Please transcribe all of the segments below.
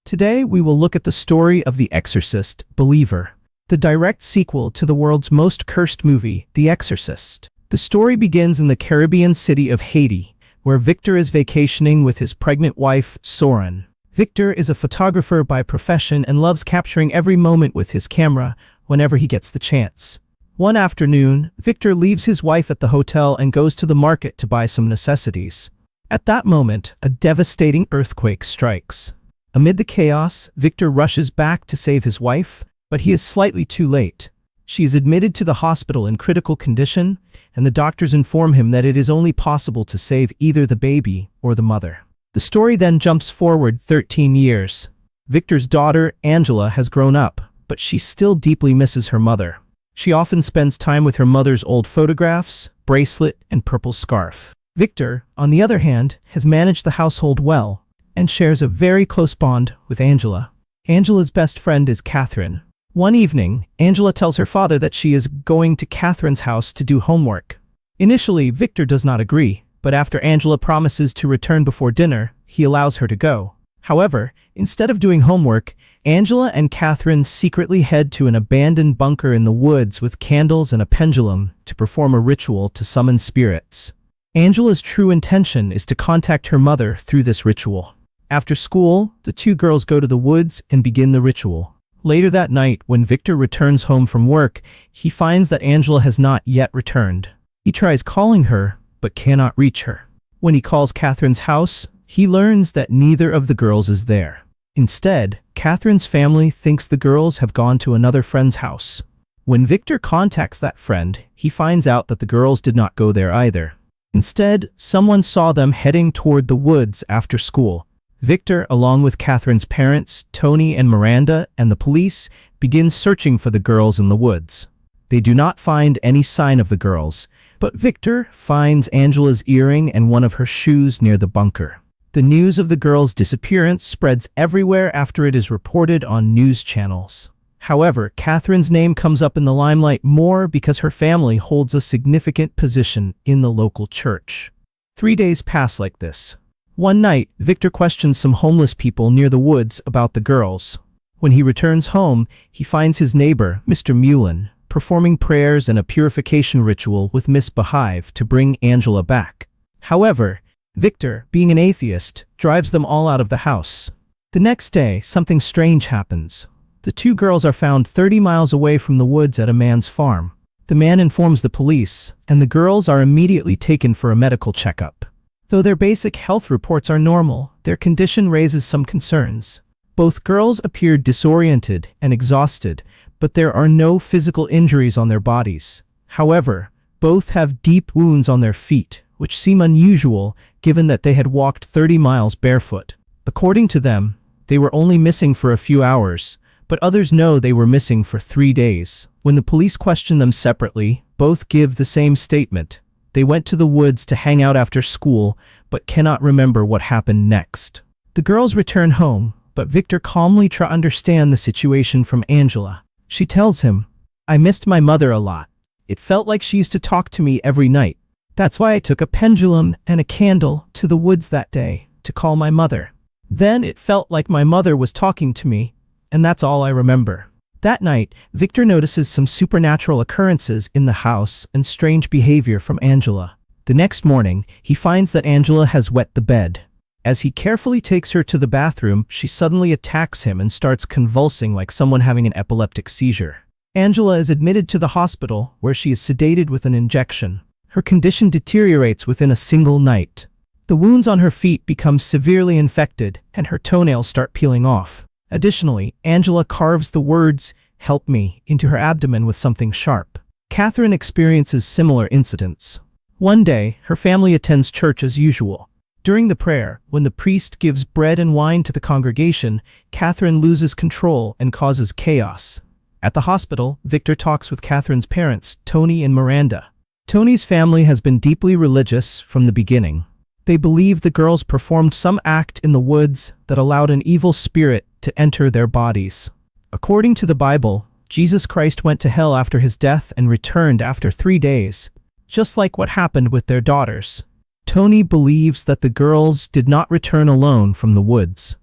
Today we will look at the story of The Exorcist, Believer, the direct sequel to the world's most cursed movie, The Exorcist. The story begins in the Caribbean city of Haiti, where Victor is vacationing with his pregnant wife, Soren. Victor is a photographer by profession and loves capturing every moment with his camera whenever he gets the chance. One afternoon, Victor leaves his wife at the hotel and goes to the market to buy some necessities. At that moment, a devastating earthquake strikes. Amid the chaos, Victor rushes back to save his wife, but he is slightly too late. She is admitted to the hospital in critical condition, and the doctors inform him that it is only possible to save either the baby or the mother. The story then jumps forward 13 years. Victor's daughter, Angela, has grown up, but she still deeply misses her mother. She often spends time with her mother's old photographs, bracelet, and purple scarf. Victor, on the other hand, has managed the household well, and shares a very close bond with Angela. Angela's best friend is Catherine. One evening, Angela tells her father that she is going to Catherine's house to do homework. Initially, Victor does not agree, but after Angela promises to return before dinner, he allows her to go. However, instead of doing homework, Angela and Catherine secretly head to an abandoned bunker in the woods with candles and a pendulum to perform a ritual to summon spirits. Angela's true intention is to contact her mother through this ritual. After school, the two girls go to the woods and begin the ritual. Later that night, when Victor returns home from work, he finds that Angela has not yet returned. He tries calling her, but cannot reach her. When he calls Catherine's house, he learns that neither of the girls is there. Instead, Catherine's family thinks the girls have gone to another friend's house. When Victor contacts that friend, he finds out that the girls did not go there either. Instead, someone saw them heading toward the woods after school. Victor, along with Catherine's parents, Tony and Miranda, and the police, begin searching for the girls in the woods. They do not find any sign of the girls, but Victor finds Angela's earring and one of her shoes near the bunker. The news of the girls' disappearance spreads everywhere after it is reported on news channels. However, Catherine's name comes up in the limelight more because her family holds a significant position in the local church. 3 days pass like this. One night, Victor questions some homeless people near the woods about the girls. When he returns home, he finds his neighbor, Mr. Mullen, performing prayers and a purification ritual with Miss Behive to bring Angela back. However, Victor, being an atheist, drives them all out of the house. The next day, something strange happens. The two girls are found 30 miles away from the woods at a man's farm. The man informs the police, and the girls are immediately taken for a medical checkup. Though their basic health reports are normal, their condition raises some concerns. Both girls appear disoriented and exhausted, but there are no physical injuries on their bodies. However, both have deep wounds on their feet, which seem unusual given that they had walked 30 miles barefoot. According to them, they were only missing for a few hours, but others know they were missing for 3 days. When the police question them separately, both give the same statement. They went to the woods to hang out after school, but cannot remember what happened next. The girls return home, but Victor calmly tries to understand the situation from Angela. She tells him, "I missed my mother a lot. It felt like she used to talk to me every night. That's why I took a pendulum and a candle to the woods that day to call my mother. Then it felt like my mother was talking to me, and that's all I remember." That night, Victor notices some supernatural occurrences in the house and strange behavior from Angela. The next morning, he finds that Angela has wet the bed. As he carefully takes her to the bathroom, she suddenly attacks him and starts convulsing like someone having an epileptic seizure. Angela is admitted to the hospital, where she is sedated with an injection. Her condition deteriorates within a single night. The wounds on her feet become severely infected, and her toenails start peeling off. Additionally, Angela carves the words, "Help me," into her abdomen with something sharp. Catherine experiences similar incidents. One day, her family attends church as usual. During the prayer, when the priest gives bread and wine to the congregation, Catherine loses control and causes chaos. At the hospital, Victor talks with Catherine's parents, Tony and Miranda. Tony's family has been deeply religious from the beginning. They believe the girls performed some act in the woods that allowed an evil spirit to enter their bodies. According to the Bible, Jesus Christ went to hell after his death and returned after 3 days, just like what happened with their daughters. Tony believes that the girls did not return alone from the woods.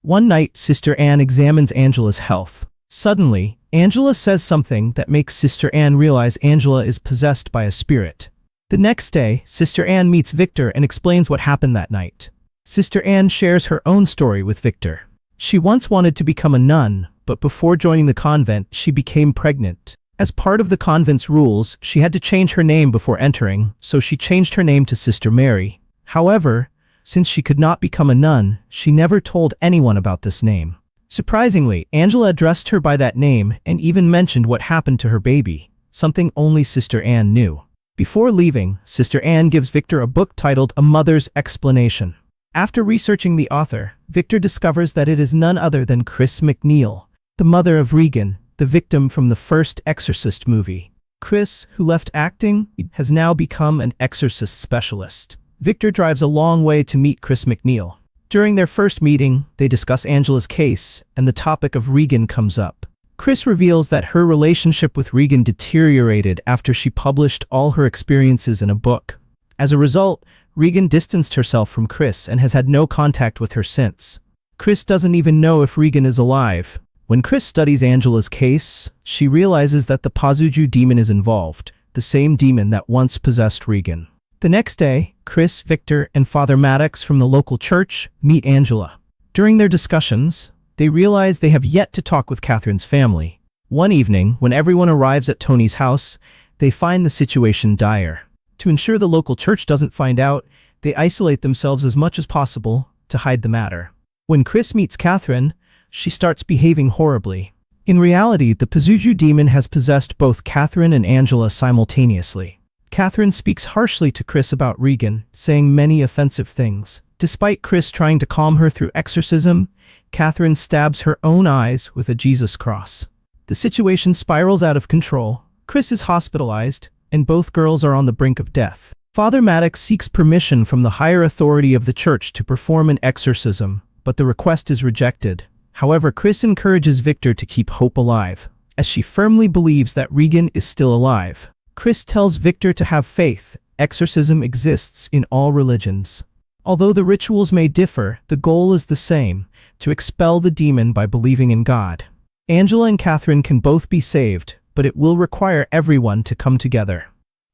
One night, Sister Anne examines Angela's health. Suddenly, Angela says something that makes Sister Anne realize Angela is possessed by a spirit. The next day, Sister Anne meets Victor and explains what happened that night. Sister Anne shares her own story with Victor. She once wanted to become a nun, but before joining the convent, she became pregnant. As part of the convent's rules, she had to change her name before entering, so she changed her name to Sister Mary. However, since she could not become a nun, she never told anyone about this name. Surprisingly, Angela addressed her by that name and even mentioned what happened to her baby, something only Sister Anne knew. Before leaving, Sister Anne gives Victor a book titled A Mother's Explanation. After researching the author, Victor discovers that it is none other than Chris McNeil, the mother of Regan, the victim from the first Exorcist movie. Chris, who left acting, has now become an exorcist specialist. Victor drives a long way to meet Chris McNeil. During their first meeting, they discuss Angela's case, and the topic of Regan comes up. Chris reveals that her relationship with Regan deteriorated after she published all her experiences in a book. As a result, Regan distanced herself from Chris and has had no contact with her since. Chris doesn't even know if Regan is alive. When Chris studies Angela's case, she realizes that the Pazuzu demon is involved, the same demon that once possessed Regan. The next day, Chris, Victor, and Father Maddox from the local church meet Angela. During their discussions, they realize they have yet to talk with Catherine's family. One evening, when everyone arrives at Tony's house, they find the situation dire. To ensure the local church doesn't find out, they isolate themselves as much as possible to hide the matter. When Chris meets Catherine, she starts behaving horribly. In reality, the Pazuzu demon has possessed both Catherine and Angela simultaneously. Catherine speaks harshly to Chris about Regan, saying many offensive things. Despite Chris trying to calm her through exorcism, Catherine stabs her own eyes with a Jesus cross. The situation spirals out of control. Chris is hospitalized, and both girls are on the brink of death. Father Maddox seeks permission from the higher authority of the church to perform an exorcism, but the request is rejected. However, Chris encourages Victor to keep hope alive, as she firmly believes that Regan is still alive. Chris tells Victor to have faith. Exorcism exists in all religions. Although the rituals may differ, the goal is the same, to expel the demon by believing in God. Angela and Catherine can both be saved, but it will require everyone to come together.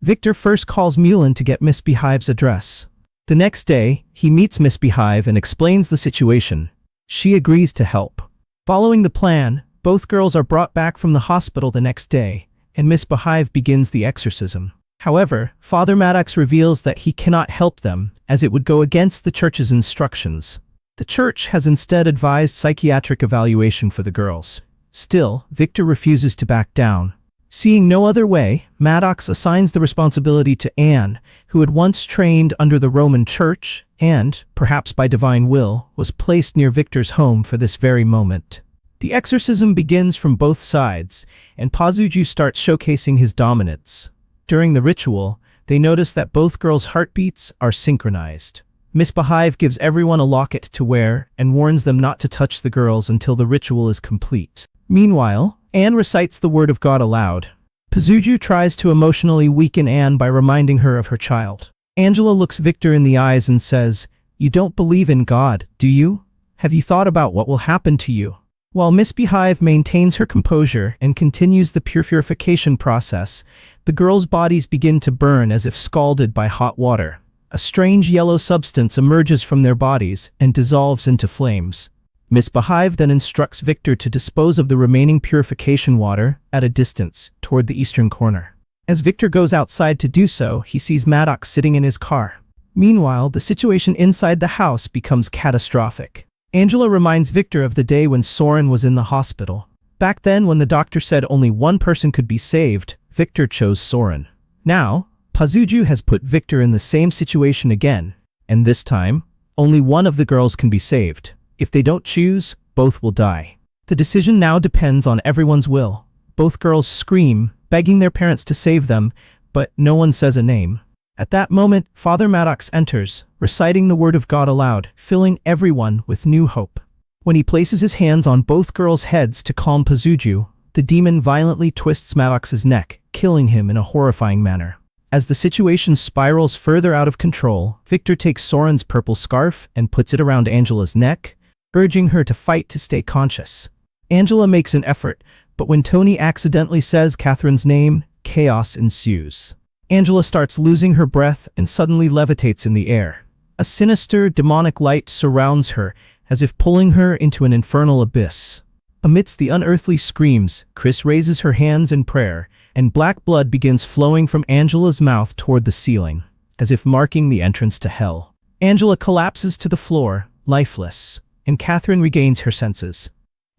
Victor first calls Mullen to get Miss Beehive's address. The next day, he meets Miss Beehive and explains the situation. She agrees to help. Following the plan, both girls are brought back from the hospital the next day, and Miss Beehive begins the exorcism. However, Father Maddox reveals that he cannot help them, as it would go against the church's instructions. The church has instead advised psychiatric evaluation for the girls. Still, Victor refuses to back down. Seeing no other way, Maddox assigns the responsibility to Anne, who had once trained under the Roman Church and, perhaps by divine will, was placed near Victor's home for this very moment. The exorcism begins from both sides, and Pazuzu starts showcasing his dominance. During the ritual, they notice that both girls' heartbeats are synchronized. Miss Beehive gives everyone a locket to wear and warns them not to touch the girls until the ritual is complete. Meanwhile, Anne recites the word of God aloud. Pazuzu tries to emotionally weaken Anne by reminding her of her child. Angela looks Victor in the eyes and says, "You don't believe in God, do you? Have you thought about what will happen to you?" While Miss Beehive maintains her composure and continues the purification process, the girls' bodies begin to burn as if scalded by hot water. A strange yellow substance emerges from their bodies and dissolves into flames. Miss Beehive then instructs Victor to dispose of the remaining purification water at a distance toward the eastern corner. As Victor goes outside to do so, he sees Maddox sitting in his car. Meanwhile, the situation inside the house becomes catastrophic. Angela reminds Victor of the day when Soren was in the hospital. Back then, when the doctor said only one person could be saved, Victor chose Soren. Now, Pazuzu has put Victor in the same situation again, and this time, only one of the girls can be saved. If they don't choose, both will die. The decision now depends on everyone's will. Both girls scream, begging their parents to save them, but no one says a name. At that moment, Father Maddox enters, reciting the word of God aloud, filling everyone with new hope. When he places his hands on both girls' heads to calm Pazuzu, the demon violently twists Maddox's neck, killing him in a horrifying manner. As the situation spirals further out of control, Victor takes Soren's purple scarf and puts it around Angela's neck, urging her to fight to stay conscious. Angela makes an effort, but when Tony accidentally says Catherine's name, chaos ensues. Angela starts losing her breath and suddenly levitates in the air. A sinister, demonic light surrounds her, as if pulling her into an infernal abyss. Amidst the unearthly screams, Chris raises her hands in prayer, and black blood begins flowing from Angela's mouth toward the ceiling, as if marking the entrance to hell. Angela collapses to the floor, lifeless, and Catherine regains her senses.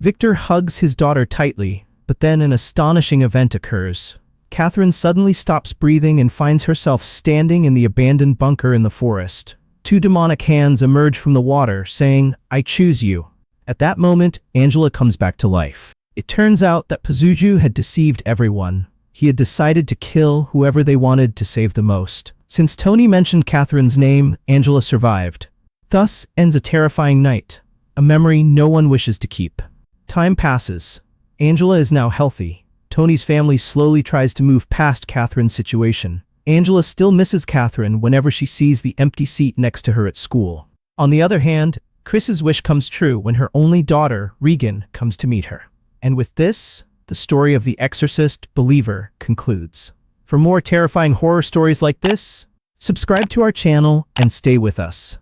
Victor hugs his daughter tightly, but then an astonishing event occurs. Catherine suddenly stops breathing and finds herself standing in the abandoned bunker in the forest. Two demonic hands emerge from the water, saying, "I choose you." At that moment, Angela comes back to life. It turns out that Pazuzu had deceived everyone. He had decided to kill whoever they wanted to save the most. Since Tony mentioned Catherine's name, Angela survived. Thus ends a terrifying night, a memory no one wishes to keep. Time passes. Angela is now healthy. Tony's family slowly tries to move past Catherine's situation. Angela still misses Catherine whenever she sees the empty seat next to her at school. On the other hand, Chris's wish comes true when her only daughter, Regan, comes to meet her. And with this, the story of the exorcist believer concludes. For more terrifying horror stories like this, subscribe to our channel and stay with us.